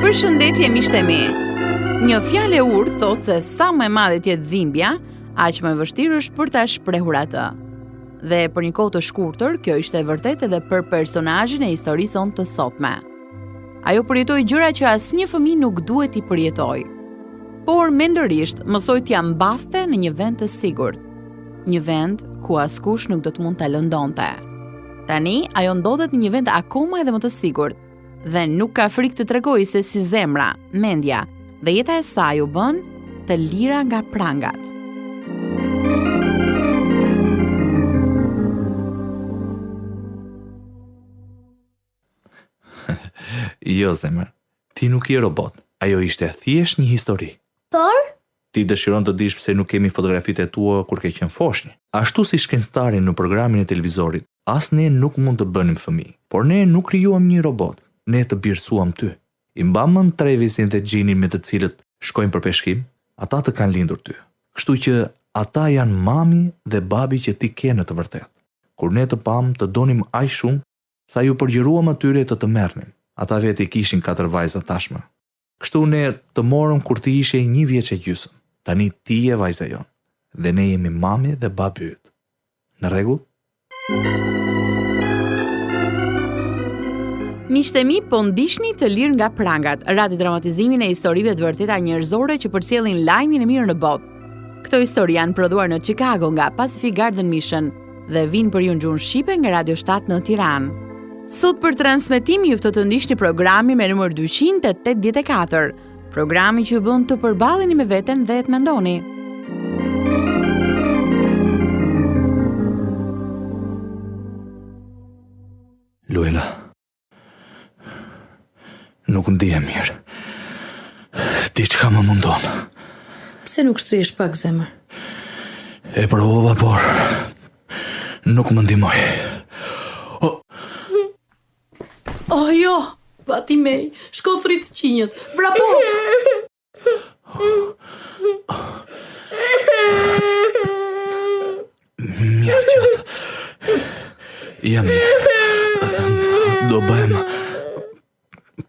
Përshëndetje miqtë e mi. Një fjalë e urtë thotë se sa më e madhe të jetë dhimbja, aq më e vështirë është për ta shprehur atë. Dhe për një kohë të shkurtër, kjo ishte e vërtetë edhe për personazhin e historisë sonë të sotme. Ajo përjetoi gjëra që asnjë fëmijë nuk duhet i përjetojë. Por mendërisht mësoi t'ia mbafte në një vend të sigurt. Një vend ku askush nuk do të mund ta lëndonte. Tani ajo ndodhet në një vend akoma edhe më të sigurt dhe nuk ka frikë të tregojë se si zemra, mendja dhe jeta e saj u bën të lira nga prangat. Jo, zemër, ti nuk je robot. Ajo ishte thjesht një histori. Por? Ti dëshiron të dish pse nuk kemi fotografitë e tua kur ke qenë foshnjë. Ashtu si shkencëtarin në programin e televizorit, as ne nuk mund të bënim fëmijë, por ne nuk krijuam një robot. Ne të birësuam ty. I mbamën Travisin dhe Gjinin me të cilët shkojnë për peshkim, ata të kanë lindur ty. Kështu që ata janë mami dhe babi që ti ke në të vërtetë. Kur ne të pam, të donim aq shumë sa ju përgjëruam atyre të merrnim. Ata vetë i kishin 4 vajza tashmë. Kështu ne të morëm kur ti ishe 1 vjeç e gjysmë. Tani ti je vajza jon dhe ne jemi mami dhe babi yt. Në rregull? Miqtë e mi, po ndiqni të lirë nga prangat, radiodramatizimin e historive të vërteta njerëzore që përcjellin lajmin e mirë në botë. Këto histori janë prodhuar në Chicago nga Pacific Garden Mission dhe vinë për ju në gjuhën shqipe nga Radio 7 në Tiranë. Sot për transmetim ju ftohet të ndiqni programin me numër 284, programi që ju bën të përballeni me veten dhe të mendoni. Luela, nuk ndihem mirë. Diçka më mundon. Pse nuk shtrihesh pak, zemër? E provova, por nuk më ndihmoi. Oh jo, bati mej, shko thrit qinjët, vrapo! Mjaft qëtë. Jam mirë. Do bëjmë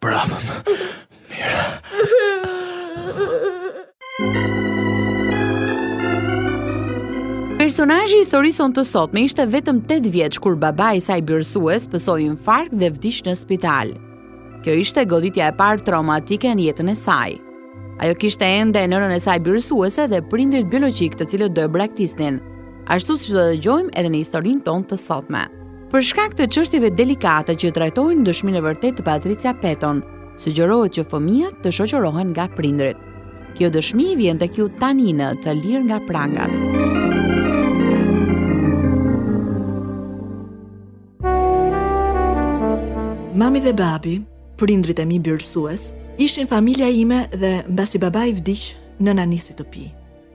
prapë mirë. Personazhi i historisë sonë të sotme ishte vetëm 8 vjeç kur babai i saj birësues pësoi infarkt dhe vdiq në spital. Kjo ishte goditja e parë traumatike në jetën e saj. Ajo kishte ende nënën e saj birësuese dhe prindrit biologjik të cilët do e braktisnin, ashtu siç do dëgjojmë edhe në historinë tonë të sotme. Për shkak të çështjeve delikate që trajtojnë dëshminë e vërtetë të Patricia Patton, sugjerohet që fëmijët të shoqërohen nga prindrit. Kjo dëshmi vjen tek ju tani në Të lirë nga prangat. Mami dhe babi, prindrit e mi birësues, ishin familja ime dhe mbasi babai vdiq, nëna nisi të pi.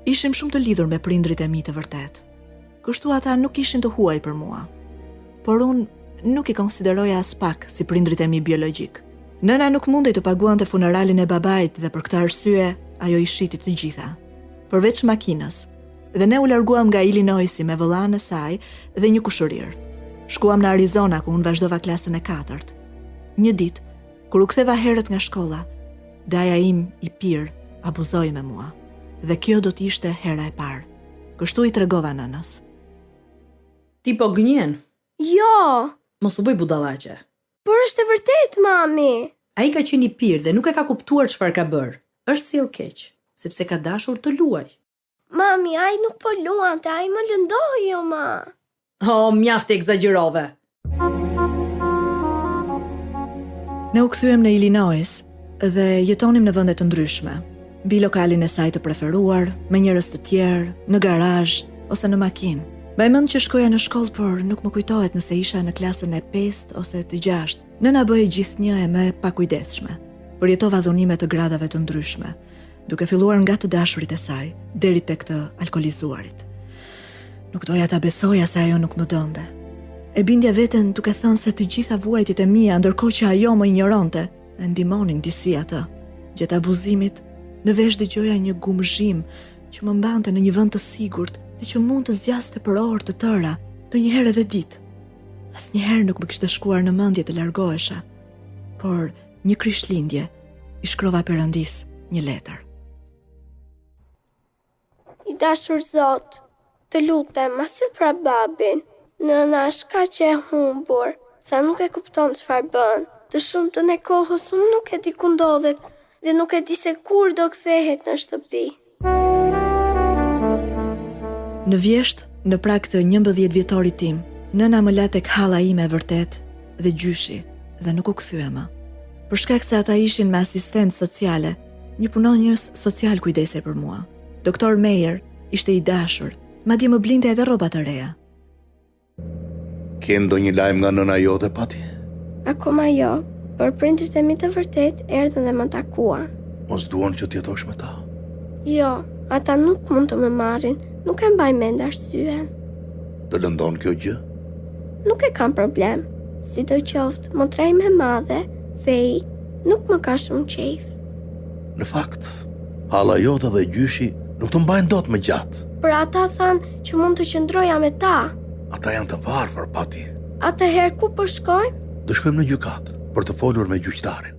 Ishim shumë të lidhur me prindrit e mi të vërtet. Kështu ata nuk ishin të huaj për mua. Por unë nuk i konsideroja as pak si prindrit e mi biologjik. Nëna nuk mundej të paguante funeralin e babait dhe për këtë arsye ajo i shiti të gjitha, përveç makinës. Dhe ne u larguam nga Illinoisi me vëllain e saj dhe një kushërir. Shkuam në Arizona ku unë vazhdova klasën e 4. Një ditë, kur u ktheva herët nga shkolla, daja im i pirë abuzoi me mua. Dhe kjo do të ishte hera e parë. Kështu i tregova nënës. Ti po gënjen? Jo! Mos u bëj budallaqe. Por është e vërtet, mami. Ai ka qenë i pirë dhe nuk e ka kuptuar çfarë ka bërë. Është sill keq, sepse ka dashur të luaj. Mami, ai nuk po luante, ai më lëndoi, jo ma. Oh, mjaft e egzagjerove. Ne u kthyem në Illinois dhe jetonim në vende të ndryshme, mbi lokalin e saj të preferuar, me njerëz të tjerë, në garazh ose në makinë. Mbaj mend që shkoja në shkollë, por nuk më kujtohet nëse isha në klasën e 5 ose të 6. Nëna bëi gjithnjë e më pakujdesshme. Përjetova dhunime të gradave të ndryshme, duke filluar nga të dashurit e saj deri tek të alkolizuarit. Nuk doja ta besoja se ajo nuk më donte. E bindja veten duke thënë se të gjitha vuajtjet e mia, ndërkohë që ajo më injoronte, e ndihmonin disi atë. Gjatë abuzimit, në vesh dëgjoja një gumzhim që më mbante në një vend të sigurt dhe që mund të zgjaste për orë të tëra, ndonjëherë edhe ditë. Asnjëherë nuk më kishte shkuar në mendje të largohesha, por një krishtlindje i shkrova Perëndis një letër. I dashur Zot, të lutem, ma sill pra babin. Nëna është kaq e humbur, sa nuk e kupton çfarë bën. Të shumtën e kohës unë nuk e di ku ndodhet dhe nuk e di se kur do kthehet në shtëpi. Në Vjesht, në prag të 11 vjetorit tim, nëna më la tek halla ime e vërtet dhe gjyshi dhe nuk u kthye më. Për shkak se ata ishin me asistent sociale, një punonjës social kujdesej për mua. Doktor Meyer ishte i dashur, madje më blinte edhe rroba të reja. Ke ndonjë lajm nga nëna jote, Pati? Akoma jo, por prindrit e mi të vërtet erdhën dhe më takuan. Mos duan që t'jetosh me ta? Jo, ata nuk mund të më marrin, nuk e mbaj mend arsyen. Të lëndon kjo gjë? Nuk e kam problem. Sidoqoftë, motra ime e madhe, Fei, nuk më ka shumë qejf. Në fakt, halla jote dhe gjyshi nuk të mbajnë dot më gjatë. Por ata thanë që mund të qëndroja me ta. Ata janë të varfër, Pati. Atëherë ku po shkojmë? Do shkojmë në gjykat për të folur me gjyqtarin.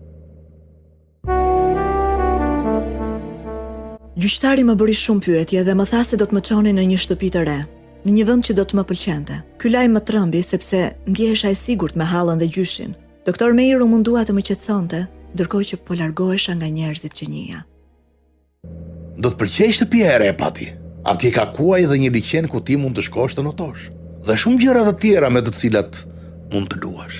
Gjyqtari më bëri shumë pyetje dhe më tha se do të më çonin në një shtëpi të re, në një vend që do të më pëlqente. Ky lajm më trembi sepse ndjehesha e sigurt me hallën dhe gjyshin. Doktor Meyer u mundua të më qetësonte, ndërkohë që po largohesha nga njerëzit që njihja. Do të pëlqej shtëpia e re, Pati. Atje ka kuaj dhe një liqen ku ti mund të shkosh të notosh. Dhe shumë gjëra të tjera me të cilat mund të luash.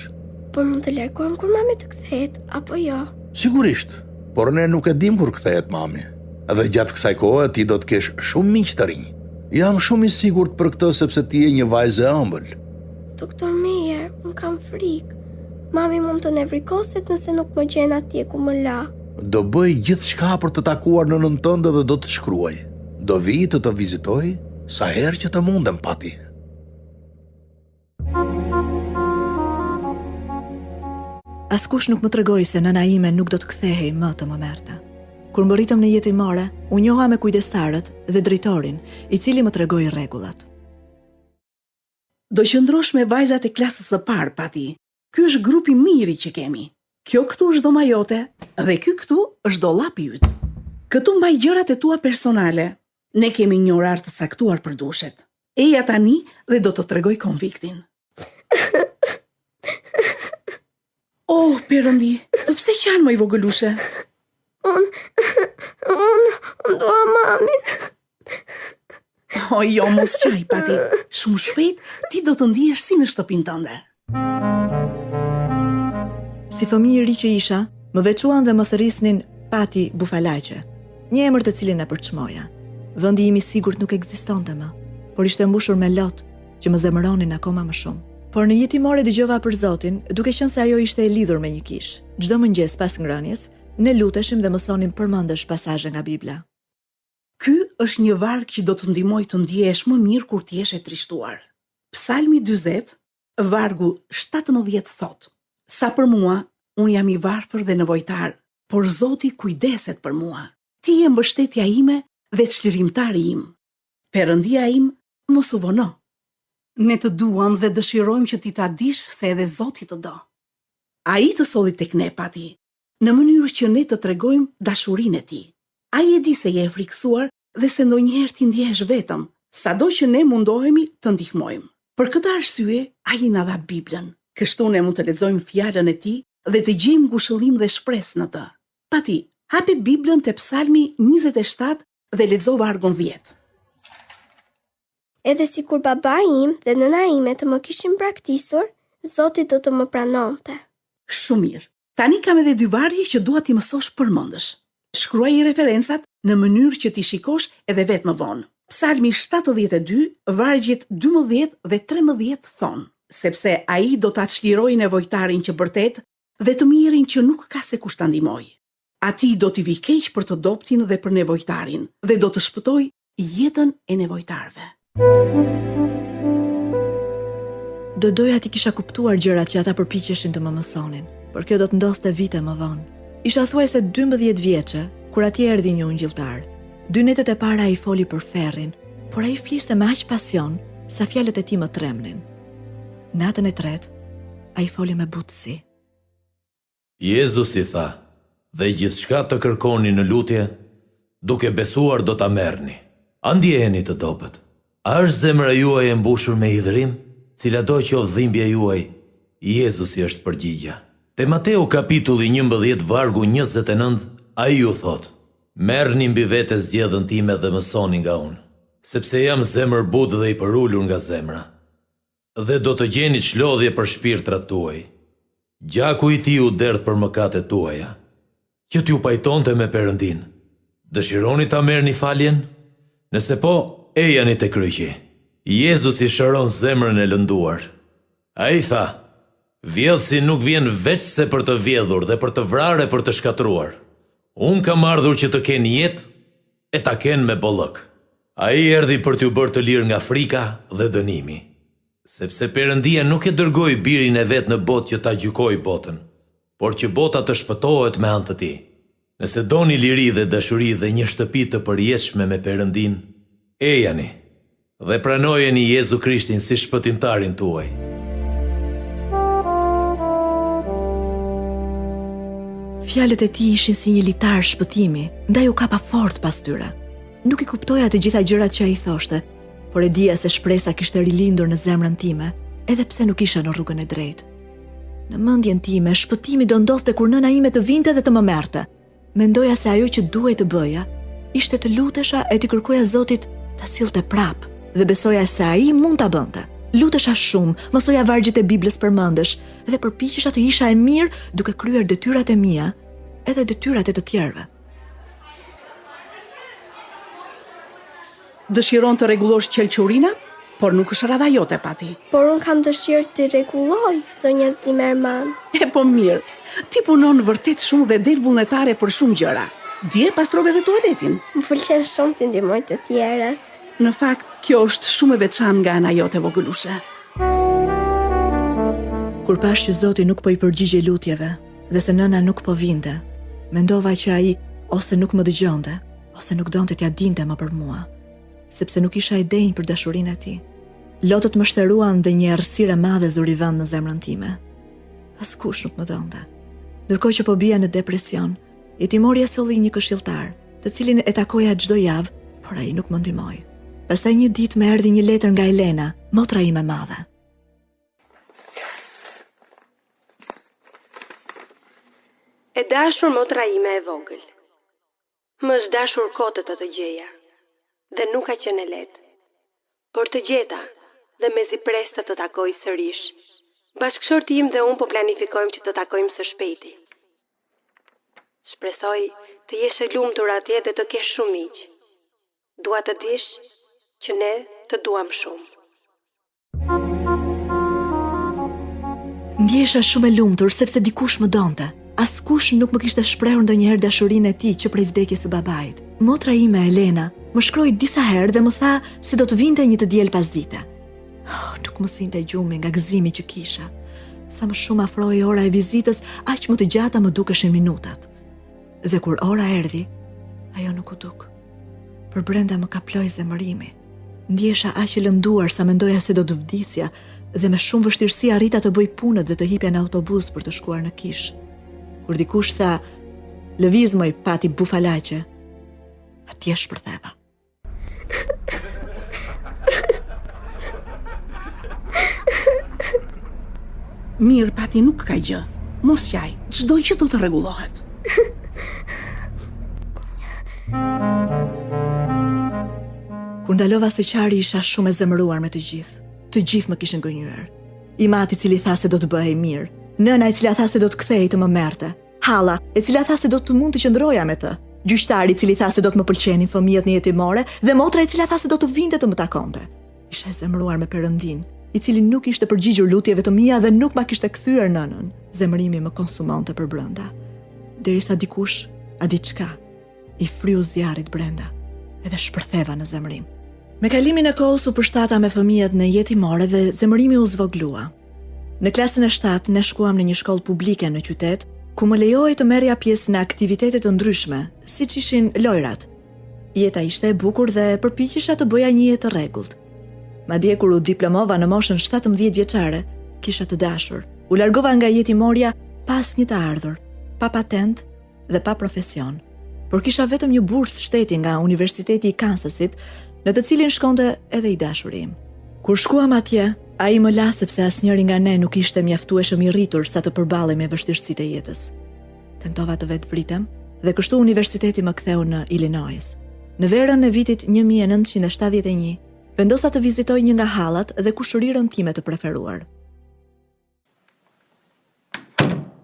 Por mund të largohem kur mami të kthehet, apo jo? Sigurisht, por ne nuk e dim kur kthehet mami. Edhe gjatë kësaj kohe ti do të kesh shumë miq të rinj. Jam shumë i sigurt për këtë sepse ti je një vajzë e ëmbël. Doktor Meyer, unë kam frikë. Mami mund të nevrikoset nëse nuk më gjen atje ku më la. Do bëj gjithçka për të takuar nënën tënde dhe do të shkruaj. Do vi të vizitoj sa herë që të mundem, Pati. Askush nuk më tregoi se nëna ime nuk do të kthehej më të më merrte. Kur më rritëm në jetimore, u njoha me kujdestarët dhe drejtorin, i cili më tregoi rregullat. Do qëndrosh me vajzat e klasës së parë, Pati. Ky është grupi miri që kemi. Kjo këtu është dhoma jote dhe ky këtu është dollapi yt. Këtu mbaj gjërat e tua personale. Ne kemi një orar të caktuar për dushet. Eja tani dhe do të tregoj konviktin. Oh, Perëndi, pse qan më i vogëlushe? Unë dua mamin. Oh, jo, mos qaj, Pati. Shumë shpejt ti do të ndihesh si në shtëpinë tënde. Si fëmijë i ri që isha, më veçuan dhe më thërrisnin Pati Bufalaqe, një emër të cilin e përçmoja. Vendi im i sigurt nuk ekzistonte më, por ishte mbushur me lot që më zemëronin akoma më shumë. Por në jetimore dëgjova për Zotin, duke qenë se ajo ishte e lidhur me një kish. Çdo mëngjes pas ngrënies, ne luteshim dhe mësonim përmendesh pasazhe nga Bibla. Ky është një varg që do të ndihmoj të ndihesh më mirë kur ti je e trishtuar. Psalmi 40, vargu 17 thot: Sa për mua, unë jam i varfër dhe nevojtar, por Zoti kujdeset për mua. Ti je mbështetja ime dhe çlirimtari im. Perëndia im mos u vono. Ne të duam dhe dëshirojmë që ti ta dish se edhe Zoti të do. Ai të solli tek ne, Pati, në mënyrë që ne të tregojmë dashurinë e tij. Ai e di se je e frikësuar dhe se ndonjëherë ti ndjehesh vetëm, sado që ne mundohemi të ndihmojmë. Për këtë arsye, ai na dha Biblën. Kështu ne mund të lexojmë fjalën e tij dhe të gjejmë ngushëllim dhe shpresë në të. Pati, hapi Biblën te Psalmi 27 dhe lexo vargun 10. Edhe si kur baba im dhe nëna ime të më kishin braktisur, Zoti do të më pranonte. Shumë mirë. Tani kam edhe 2 vargje që dua ti mësosh përmendësh. Shkruaj referencat në mënyrë që ti shikosh edhe vetë më vonë. Psalmi 72, vargjet 12 dhe 13 thonë: sepse ai do ta çlirojë nevojtarin që bërtet dhe të mirin që nuk ka se kush ta ndihmojë. Ati do t'i vi keq për të doptin dhe për nevojtarin dhe do të shpëtoj jetën e nevojtarve. Do doja ti kisha kuptuar gjërat që ata përpiqeshin të më mësonin, por kjo do të ndodhte vite më vonë. Isha thuajse 12 vjeçe kur atje erdhi një ungjilltar. 2 netet e para ai foli për ferrin, por ai fliste me aq pasion sa fjalët e tij më tremnin. Natën e tretë, ai foli me butësi. Jezusi tha: dhe gjithçka të kërkoni në lutje, duke besuar do ta merrni. A ndjeheni të dobët? A është zemra juaj e mbushur me hidhrim? Cila do qoftë dhimbja juaj, Jezusi është përgjigja. Te Mateu kapitulli 11 vargu 29, ai ju thot: merrni mbi vete zgjedhën time dhe mësoni nga unë, sepse jam zemër butë dhe i përulur nga zemra, dhe do të gjeni çlodhje për shpirtrat tuaj. Gjaku i tij u derdh për mëkatet tuaja, që t'ju pajtonte me Perëndin. Dëshironi ta merrni faljen? Nëse po, ejani te kryqi. Jezusi shëron zemrën e lënduar. Ai tha: vjedhsi nuk vjen veç se për të vjedhur dhe për të vrarë e për të shkatruar. Unë kam ardhur që të kenë jetë e ta kenë me bollëk. Ai erdhi për t'ju bërë të lirë nga frika dhe dënimi. Sepse Perëndia nuk e dërgoi birin e vet në botë që ta gjykojë botën, por që bota të shpëtohet me anë të tij. Nëse doni liri dhe dashuri dhe një shtëpi të përjetshme me Perëndin, ejani dhe pranojeni Jezu Krishtin si shpëtimtarin tuaj. Fjalët e tij ishin si një litar shpëtimi, ndaj u kapa fort pas tyre. Nuk i kuptoja të gjitha gjërat që ai thoshte, por e dija se shpresa kishte rilindur në zemrën time, edhe pse nuk isha në rrugën e drejtë. Në mendjen time, shpëtimi do ndodhte kur nëna ime të vinte dhe të më merrte. Mendoja se ajo që duhej të bëja ishte të lutesha e të kërkoja Zotit ta sillte prap, dhe besoja se ai mund ta bënte. Lutesha shumë, mësoja vargjet e Biblës përmendesh dhe përpiqesha të isha e mirë duke kryer detyrat e mia edhe detyrat e të tjerëve. Dëshiron të rregullosh qelqurinat, por nuk është rradha jote pati. Por unë kam dëshirë të rregulloj, zonja Zimmerman. E po mirë, ti punon vërtet shumë dhe del vullnetare për shumë gjëra. Dje pastrove dhe tualetin. Më pëlqen shumë të ndihmoj të tjerët. Në fakt, kjo është shumë e veçantë nga ana jote vogëlushe. Kur pash që Zoti nuk po i përgjigjej lutjeve dhe se nëna nuk po vinte, mendova që ai ose nuk më dëgjonte, ose nuk donte t'ia dinte më për mua, sepse nuk isha i denj për dashurinë e tij. Lotët më shtëruan dhe një errësirë e madhe zuri vend në zemrën time. Askush nuk më donte. Ndërkohë që po bija në depresion, jetimorja solli një këshilltar, të cilin e takoja çdo javë, por ai nuk më ndihmoi. Pastaj një ditë më erdhi një letër nga Elena, motra ime e madhe. E dashur motra ime e vogël, më është dashur kote të të gjeja, dhe nuk ka qenë lehtë, por të gjeta dhe mezi presta të takoj sërish. Bashkëshorti im dhe unë po planifikojmë që të takojmë së shpejti. Shpresoj të jesh e lumtur atje dhe të kesh shumë miq. Dua të dish që ne të duam shumë. Ndjesha shumë e lumtur sepse dikush më donte. Askush nuk më kishte shprehur ndonjëherë dashurinë e tij që prej vdekjes së babait. Motra ime Elena më shkroi disa herë dhe më tha se do të vinte një të diel pasdite. Nuk më sinte gjumi nga gëzimi që kisha. Sa më shumë afroi ora e vizitës, aq më të gjata më dukeshin minutat. Dhe kur ora erdhi, ajo nuk u duk. Për brenda më kaploi zemërimi. Ndjesha aq e lënduar sa mendoja se do të vdisja dhe me shumë vështirësi arrita të bëj punët dhe të hipja në autobus për të shkuar në kish. Kur dikush tha, lëviz moj pati bufalaqe, atje shpërtheva. Mirë, pati nuk ka gjë. Mos qaj, çdo gjë do të rregullohet. Kur ndalova së qari isha shumë e zemëruar me të gjithë. Të gjithë më kishin gënjur. Imati i cili tha se do të bëhej mirë, nëna e cila tha se do të kthehej të më merrte, halla e cila tha se do të mund të qëndroja me të, gjyqtari i cili tha se do të më pëlqenin fëmijët në jetimore dhe motra e cila tha se do të vinte të më takonte. Isha e zemëruar me Perëndin, i cili nuk ishte përgjigjur lutjeve të mia dhe nuk ma kishte kthyer nënën. Zemërimi më konsumonte për brenda, derisa dikush, a diçka, i fryu zjarrit brenda, edhe shpërtheva në zemërim. Me kalimin e kohës u përshtata me fëmijët në jetimore dhe zemërimi u zvoglua. Në klasën e 7 ne shkuam në një shkollë publike në qytet, ku më lejohej të merrja pjesë në aktivitete të ndryshme, siç ishin lojrat. Jeta ishte e bukur dhe përpiqesha të bëja një jetë të rregullt. Madje kur u diplomova në moshën 17 vjeçare, kisha të dashur. U largova nga jetimorja pas një të ardhur, pa patent dhe pa profesion, por kisha vetëm një bursë shteti nga Universiteti i Kansasit, në të cilin shkonte edhe i dashuri im. Kur shkuam atje, ai më la sepse asnjëri nga ne nuk ishte mjaftueshëm i rritur sa të përballej me vështirësitë e jetës. Tentova të vetë vritem dhe kështu universiteti më ktheu në Illinois. Në verën e vitit 1971, vendosa të vizitoj një nga hallat dhe kushërirën time të preferuar.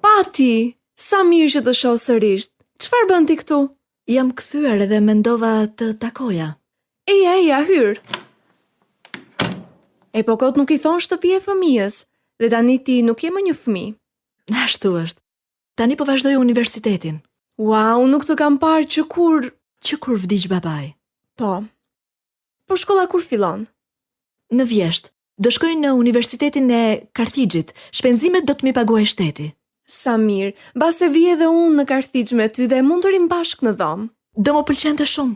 Pati, sa mirë që të shoh sërish. Çfarë bën ti këtu? Jam kthyer dhe mendova të takoja. Eja, hyr. E po kot nuk i thon shtëpi e fëmijës, dhe tani ti nuk je më një fëmijë. Ashtu është. Tani po vazhdoj universitetin. Wow, nuk të kam parë që kur vdiq babai. Po. Po shkolla kur fillon? Në vjesht. Do shkoj në Universitetin e Karthigjit. Shpenzimet do të mi paguajë shteti. Sa mirë, base vi edhe unë në Karthigj me ty dhe mund të rim bashkë në dhomë. Do më pëlqente shumë.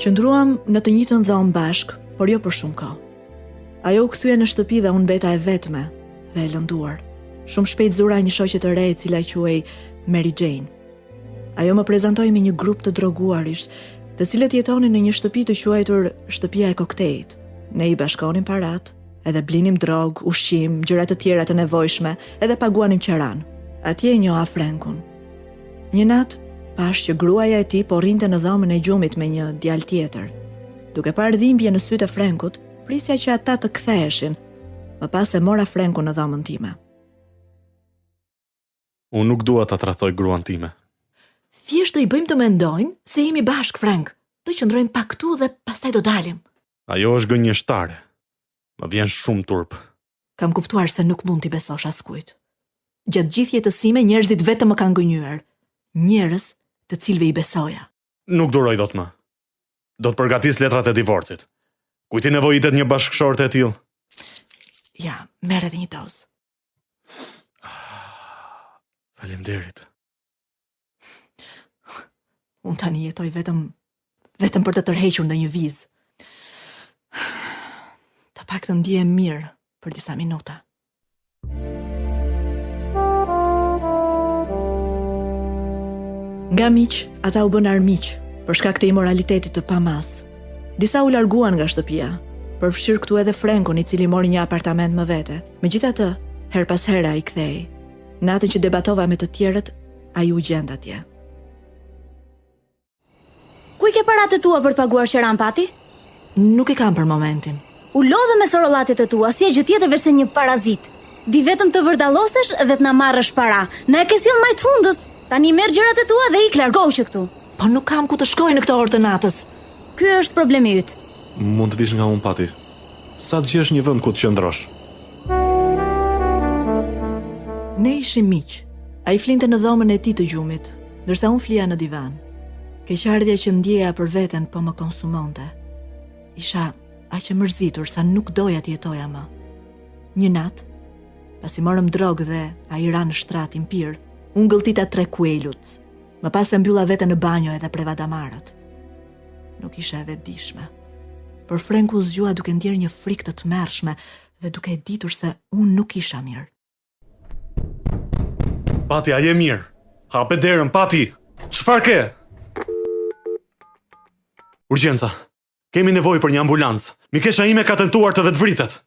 Qëndruam në të njëjtën dhomë bashk, por jo për shumë kohë. Ajo u kthye në shtëpi dhe unë beta e vetme dhe e lënduar. Shumë shpejt zura një shoqe të re e cila quhej Mary Jane. Ajo më prezantoi me një grup të droguarish, të cilët jetonin në një shtëpi të quajtur Shtëpia e Koktejit. Ne i bashkonim parat, edhe blinim drog, ushqim, gjëra të tjera të nevojshme, edhe paguanim qiran. Atje e njoha Frankun. Një natë, pash që gruaja e tij po rrinte në dhomën e gjumit me një djalë tjetër. Duke parë dhimbje në sytë e Frankut, prisja që ata të ktheheshin. Më pas e mora Frankun në dhomën time. Unë nuk dua ta tradhoj gruan time. Thjesht do i bëjmë të mendojnë se jemi bashkë, Frank. Do qëndrojmë pak këtu dhe pastaj do dalim. Ajo është gënjeshtare. Më vjen shumë turp. Kam kuptuar se nuk mund t'i besosh askujt. Gjatë gjithë jetës sime njerëzit vetëm më kanë gënjur. Njerëz të cilëve i besoja. Nuk duroj dot më. Do të përgatis letrat e divorcit. Kujti nevojitet një bashkëshorte e tillë? Ja, merr edhe një dozë. Faleminderit. Unë tani jetoj vetëm për të tërhequr ndonjë vizë. Të paktën ndihem mirë për disa minuta. Nga miq, ata u bën armiq për shkak të imoralitetit të pamas. Disa u larguan nga shtëpia, përfshir këtu edhe Frankun, i cili mori një apartament më vete. Megjithatë, her pas here ai kthehej. Natën që debatova me të tjerët, ai u gjend atje. Ku i ke paratë tua për të paguar qiran, Pati? Nuk i kam për momentin. U lodhe me sorollatet e tua, si e gjë tjetër veç se një parazit. Di vetëm të vërdallosesh dhe të na marrësh para. Na e ke sill majt hundës. Tani merr gjërat e tua dhe ik largohu që këtu. Po nuk kam ku të shkoj në këtë orë të natës. Ky është problemi yt. Mund të vish nga unë, Pati. Sa të gjesh një vend ku të qëndrosh. Ne ishim miq. Ai flinte në dhomën e tij të gjumit, ndërsa unë flija në divan. Keqardhja që ndjeja për veten po më konsumonte. Isha aq e mërzitur sa nuk doja të jetoja më. Një natë, pasi morëm drogë dhe ai ra në shtratin pir, unë gëlltita 3 kuelut. Më pas e mbylla veten në banjo edhe preva damarët. Nuk isha e vetëdijshme. Por Franku zgjua duke ndjer një frikë të tmerrshme dhe duke e ditur se unë nuk isha mirë. Pati, a je mirë? Hape derën, Pati! Çfarë ke? Urgjenca. Kemi nevojë për një ambulancë. Mikesha ime ka tentuar të vetvritet.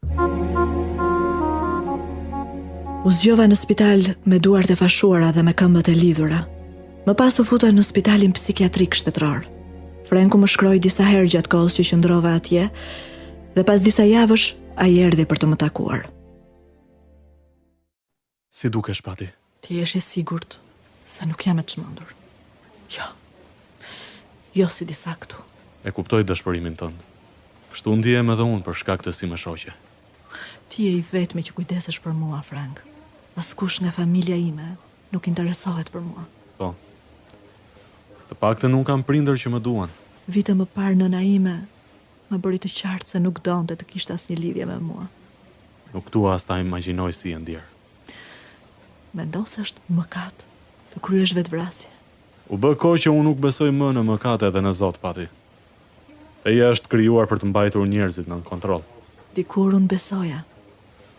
U zgjova në spital me duart e fashuara dhe me këmbët e lidhura. Më pas u futa në spitalin psikiatrik shtetëror. Franku më shkroi disa herë gjatë kohës që qëndrova atje dhe pas disa javësh ai erdhi për të më takuar. Si dukesh, Pati? Ti je i sigurt se nuk jam e çmendur? Jo si disa këtu. E kuptoj dëshpërimin tënd. Kështu ndihem edhe unë për shkak të si më shoqe. Ti je i vetmi që kujdesesh për mua, Frank. Askush nga familja ime nuk interesohet për mua. Po. Të paktën nuk kam prindër që më duan. Vite më parë nëna ime më bëri të qartë se nuk donte të kishte asnjë lidhje me mua. Nuk dua as ta imagjinoj si e ndjer. Mendon se është mëkat të kryesh vetvrasje? U bë kohë që unë nuk besoj më në mëkate dhe në Zot, Pati. Feja është krijuar për të mbajtur njerëzit në kontroll. Dikur unë besoja,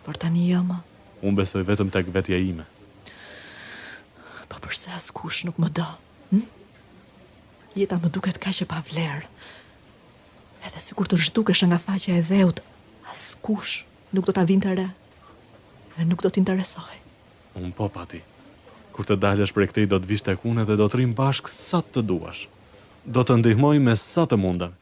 por tani jo më. Unë besoj vetëm tek vetja ime. Po përse askush nuk më do? Jeta më duket kaq e pa vlerë. Edhe sikur të zhdukesha nga faqja e dheut, askush nuk do ta vinte re. Dhe nuk do t'interesoj. Unë po pati. Kur të dalësh prej këtej do të vish tek unë dhe do të rrim bashkë sa të duash. Do të ndihmoj me sa të mundem.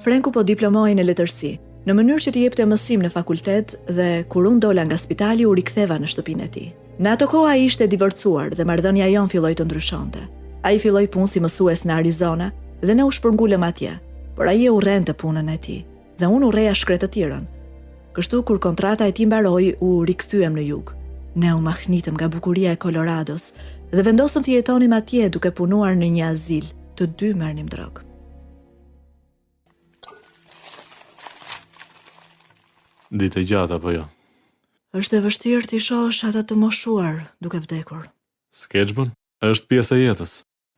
Frenku po diplomoi në letërsi, në mënyrë që t'i jepte mësim në fakultet dhe kur unë dola nga spitali u riktheva në shtëpinë e tij. Në ato kohë ai ishte divorcuar dhe marrëdhënia jon filloi të ndryshonte. Ai filloi punë si mësues në Arizona dhe ne u shpërngulëm atje, por ai e urrente punën e tij dhe unë urreja shkretë të tjerën. Kështu kur kontrata e tij mbaroi, u rikthyem në jug. Ne u mahnitëm nga bukuria e Colorados dhe vendosëm të jetonim atje duke punuar në një azil. Të dy merrnim drogë. Ditë e gjatë apo jo? Është e vështirë t'i shohësh ata të moshuar duke vdekur. Sketchbën është pjesë e jetës.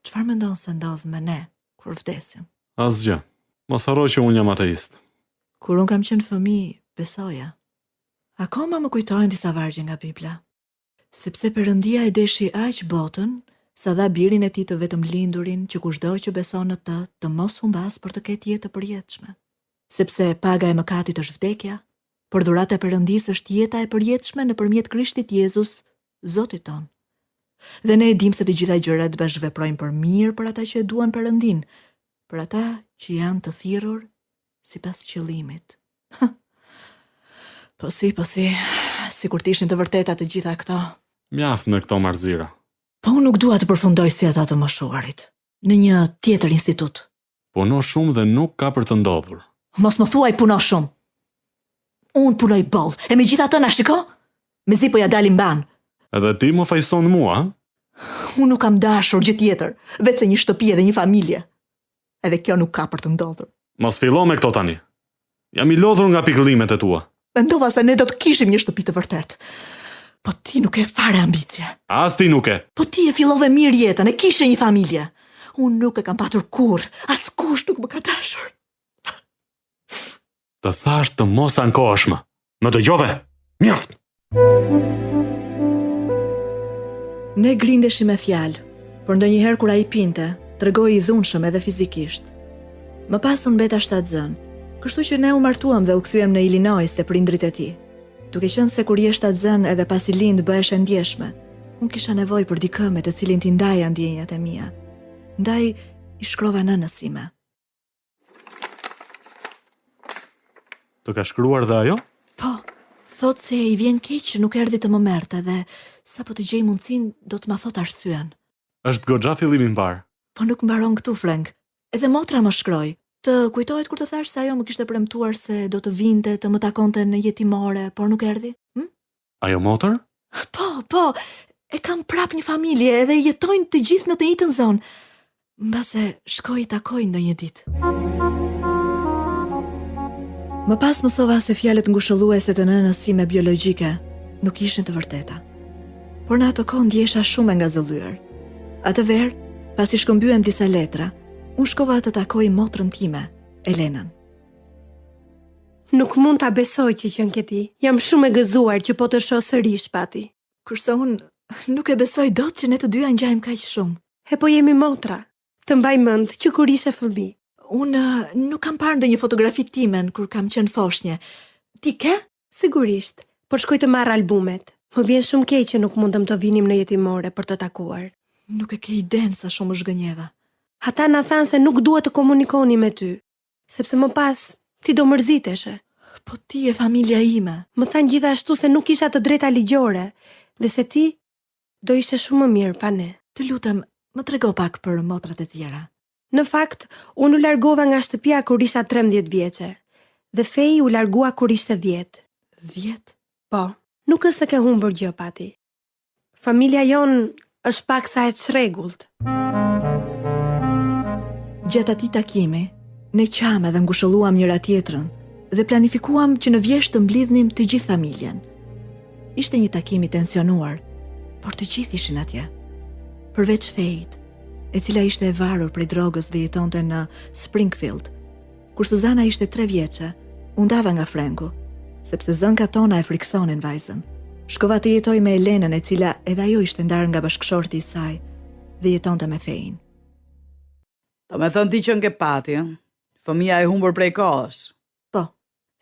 Çfarë mendon se ndodh me ne kur vdesim? Asgjë. Mos harro që unë jam ateist. Kur unë kam qenë fëmijë, besoja. Akoma më kujtojnë disa vargje nga Bibla. Sepse Perëndia e deshi aq botën, sa dha birin e tij të vetëm lindurin, që kushdo që beson në të mos humbas për të ketë jetë të përjetshme. Sepse paga e mëkatit është vdekja, por dhurata e Perëndisë është jeta e përjetshme nëpërmjet Krishtit Jezus, Zotit ton. Dhe ne e dimë se të gjitha gjërat bashkëveprojnë për mirë për ata që e duan Perëndin, për ata që janë të thirrur sipas qëllimit. Po si, sikur të ishin të vërteta të gjitha këto. Mjaft me këto marrëzira. Po unë nuk dua të përfundoj si ata të moshuarit, në një tjetër institut. Puno shumë dhe nuk ka për të ndodhur. Mos më thuaj puno shumë. Unë punoj boll, e me gjitha të na shiko? Mezi po ja dalim ban. Edhe ti më fajson mua? Unë nuk kam dashur gjë tjetër, vetë se një shtëpi dhe një familje. Edhe kjo nuk ka për të ndodhur. Mos fillo me këto tani. Jam i lodhur nga pikëllimet e tua. Mendova se ne do të kishim një shtëpi të vërtet. Po ti nuk e fare ambicje. As ti nuk e. Po ti e fillove mirë jetën, e kishe një familje. Unë nuk e kam patur kurrë, askush nuk më ka dashur. Të thash të mos ankohesh më. Më dëgjove? Mjaft. Ne grindeshim me fjalë, por ndonjëherë kur ai pinte, tregoi i dhunshëm edhe fizikisht. Më pas unë mbeta shtatzën, kështu që ne u martuam dhe u kthyem në Illinois te prindrit e tij. Duke qenë se kur je shtatzën edhe pasi lind bëhesh e ndjeshme, unë kisha nevojë për dikë me të cilin t'i ndaja ndjenjat e mia. Ndaj i shkrova nënës sime. Të ka shkruar dhe ajo? Po, thot se i vjen keq që nuk erdhi të më merrte dhe sa po të gjej mundësinë do të ma thot arsyen. Është goxha fillimi i mbar. Po nuk mbaron këtu, Frank. Edhe motra më shkroi. Të kujtohet kur të thash se ajo më kishte premtuar se do të vinte të më takonte në jetimore, por nuk erdhi? Ajo motër? Po, e kam prap një familje edhe jetojnë të gjithë në të njëjtën zonë. Mbase shkoj i takoj ndonjë ditë. Më pas mësova se fjalët ngushëlluese të nënës sime biologjike nuk ishin të vërteta. Por në ato kohë ndjesha shumë e ngazëllyer. Atë verë, pasi shkëmbyem disa letra, unë shkova të takoj motrën time, Elenën. Nuk mund ta besoj që qen ke ti. Jam shumë e gëzuar që po të shoh sërish, Pati. Kurse unë nuk e besoj dot që ne të dyja ngjajmë kaq shumë. E po jemi motra. Të mbaj mend që kur ishe fëmijë. Unë nuk kam parë ndonjë fotografi timen kur kam qenë foshnjë. Ti ke? Sigurisht, por shkoj të marr albumet. Më vjen shumë keq që nuk mundem të vinim në jetimore për të takuar. Nuk e ke idenë sa shumë u zhgënjeva. Ata na thanë se nuk duhet të komunikoni me ty, sepse më pas ti do mërziteshe. Po ti e familja ime. Më thanë gjithashtu se nuk isha të drejta ligjore dhe se ti do ishe shumë më mirë pa ne. Të lutem, më trego pak për motrat e tjera. Në fakt, unë u largova nga shtëpia kur isha 13 vjeçe dhe Feji u largua kur ishte 10. 10? Po, nuk është se ke humbur gjë, Pati. Familja jon është pak sa e çrregullt. Gjatë atij takimi, ne qam edhe ngushëlluam njëra tjetrën dhe planifikuam që në vjesht të mblidhnim të gjithë familjen. Ishte një takim i tensionuar, por të gjithë ishin atje. Përveç Fejit, e cila ishte e varur prej drogës dhe jetonte në Springfield. Kur Suzana ishte 3 vjeçe, u ndava nga Franku, sepse zënkat tona e friksonin vajzën. Shkova të jetoj me Elenën, e cila edhe ajo ishte ndarë nga bashkëshorti i saj dhe jetonte me Fein. Do me thënë ti që nke pati, fëmia e humbur prej kohës. Po.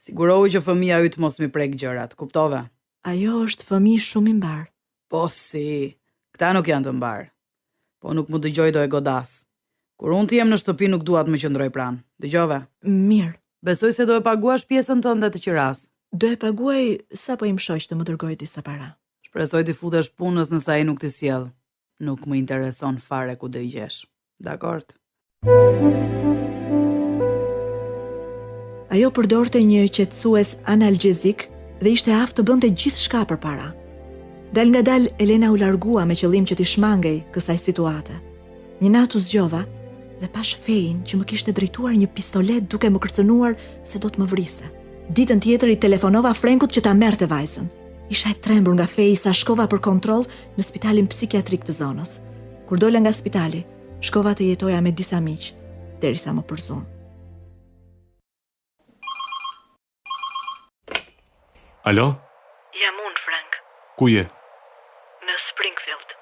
Sigurohu që fëmia yt mos mi prek gjërat, kuptove? Ajo është fëmijë shumë i mbar. Po si, këta nuk janë të mbar. Po nuk mu dëgjoj do e godas. Kur unë të jem në shtëpi nuk dua të më qëndroj pranë. Dëgjove? Mirë. Besoj se do e paguash pjesën tënde të qiras. Do e paguaj sa po im shoq të më dërgoj disa para. Shpresoj të futesh punës nëse ai nuk të sjell. Nuk më intereson fare ku do i gjesh. Dakord? Ajo përdorte një qetësues analgjezik dhe ishte aftë të bënte gjithçka përpara. Dal nga dal Elena u largua me qëllim që t'i shmangej kësaj situate. Një natë u zgjova dhe pash Fein që më kishte drejtuar një pistolet duke më kërcënuar se do të më vriste. Ditën tjetër i telefonova Frenkut që ta merrte vajzën. Isha e trembur nga feji sa shkova për kontroll në spitalin psikiatrik të zonës. Kur dola nga spitali, shkova të jetoja me disa miq, derisa më përzon. Alo? Jam unë, Frank. Ku je? Në Springfield.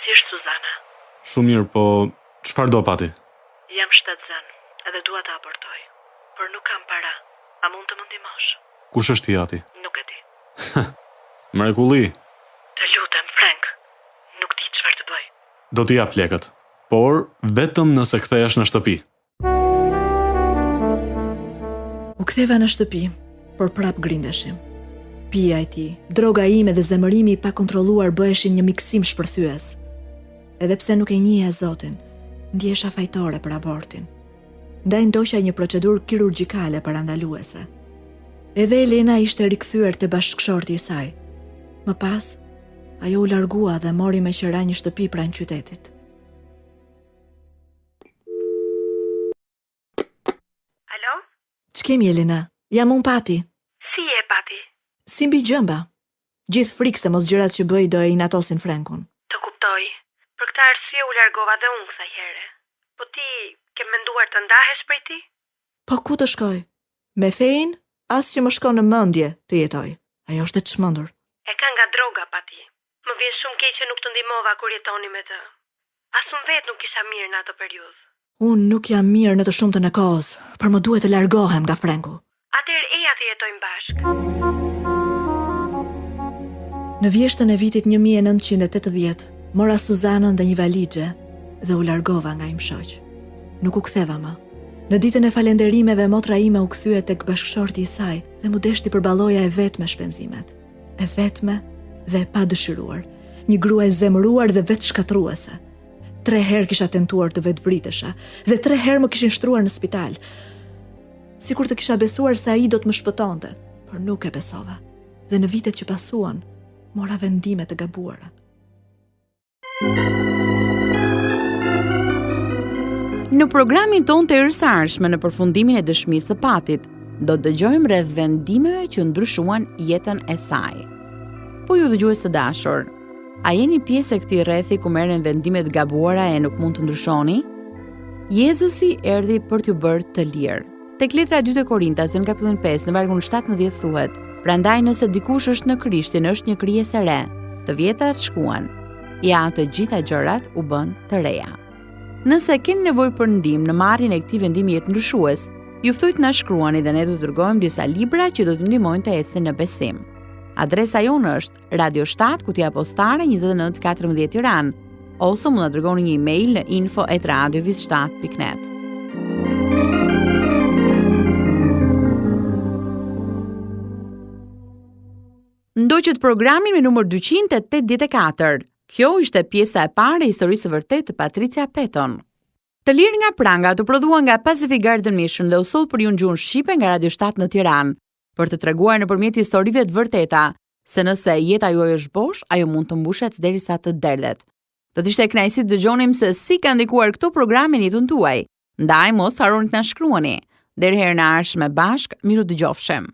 Si është Suzana? Shumë mirë, po çfarë do pati? Jam shtatzën, edhe dua të abortoj, por nuk kam para. A mund të më ndihmosh? Kush është ti ati? Nuk e di. Mrekulli. Të lutem, Frank. Nuk di çfarë të bëj. Do t'i jap lekët, por vetëm nëse kthehesh në shtëpi. U ktheva në shtëpi, por prap grindeshim. Pija e tij, droga ime dhe zemërimi i pakontrolluar bëheshin një miksim shpërthyes. Edhe pse nuk e njihja Zotin, ndjesha fajtore për abortin. Ndaj ndoqja një procedurë kirurgjikale parandaluese. Edhe Elena ishte rikthyer te bashkëshorti i saj. Më pas, ajo u largua dhe mori me qira një shtëpi pranë qytetit. Alo? Ç'kemi Elena? Jam unë Pati. Si je, Pati? Si mbi gjëmba. Gjithë frikë se mos gjërat që bëj do e inatosin Frenkun. Të kuptoj. Për këtë arsye u largova dhe unë kësaj here. Po ti ke menduar të ndahesh prej tij? Po ku të shkoj? Me Fein, as që më shkon në mendje të jetoj. Ajo është e çmendur. E ka nga droga, Pati. Më vjen shumë keq që nuk të ndihmova kur jetoni me të. As unë vetë nuk isha mirë në atë periudhë. Unë nuk jam mirë në të shumtën e kohës, por më duhet të largohem nga Frenku. Atëherë eja të jetojmë bashkë. Në vjeshtën e vitit 1980, mora Suzanën dhe një valixhe dhe u largova nga im shoq. Nuk u ktheva më. Në ditën e falënderimeve motra ime u kthye tek bashkëshorti i saj dhe mu deshti përballoja e vet me shpenzimet. E vetme dhe e padëshiruar, një grua e zemëruar dhe vetë shkatruese. 3 herë kisha tentuar të vetë vritesha dhe 3 herë më kishin shtruar në spital. Sikur të kisha besuar se ai do të më shpëtonte, por nuk e besova. Dhe në vitet që pasuan, mora vendime të gabuara. Në programin ton të erësarshme në përfundimin e dëshmisë së Patit, do të dëgjojmë rreth vendimeve që ndryshuan jetën e saj. Po ju dëgjues të dashur, a jeni pjesë e këtij rrethi ku merren vendime të gabuara e nuk mund të ndryshoni? Jezusi erdhi për t'ju bërë të lirë. Tek letra 2 të Korintas, në kapitullin 5, në vargun 17 thuhet: "Prandaj nëse dikush është në Krishtin, është një krijesë e re. Të vjetrat shkuan, ja të gjitha gjërat u bën të reja." Nëse keni nevojë për ndihmë në marrjen e këtij vendimi jetëndryshues, ju ftoj të na shkruani dhe ne do të dërgojmë disa libra që do t'ju ndihmojnë të ecni në besim. Adresa jonë është Radio 7, Kutia Postare 2914 Tiranë, ose mund na dërgoni një email në info@radiovis7.net. Ndoqët programin me numër 284. Kjo ishte pjesa e parë e historisë së vërtetë të Patricia Peton. Të lirë nga pranga të prodhuar nga Pacific Garden Mission dhe u soll për ju në gjuhën shqipe nga Radio 7 në Tiranë, për të treguar nëpërmjet historive të vërteta se nëse jeta juaj është bosh, ajo mund të mbushet derisa të derdhet. Do të ishte e kënaqësi të dëgjonim se si ka ndikuar këto programe në jetën tuaj. Ndaj mos harroni të na shkruani. Deri herë në ardhshme bashk, miru dëgjofshim.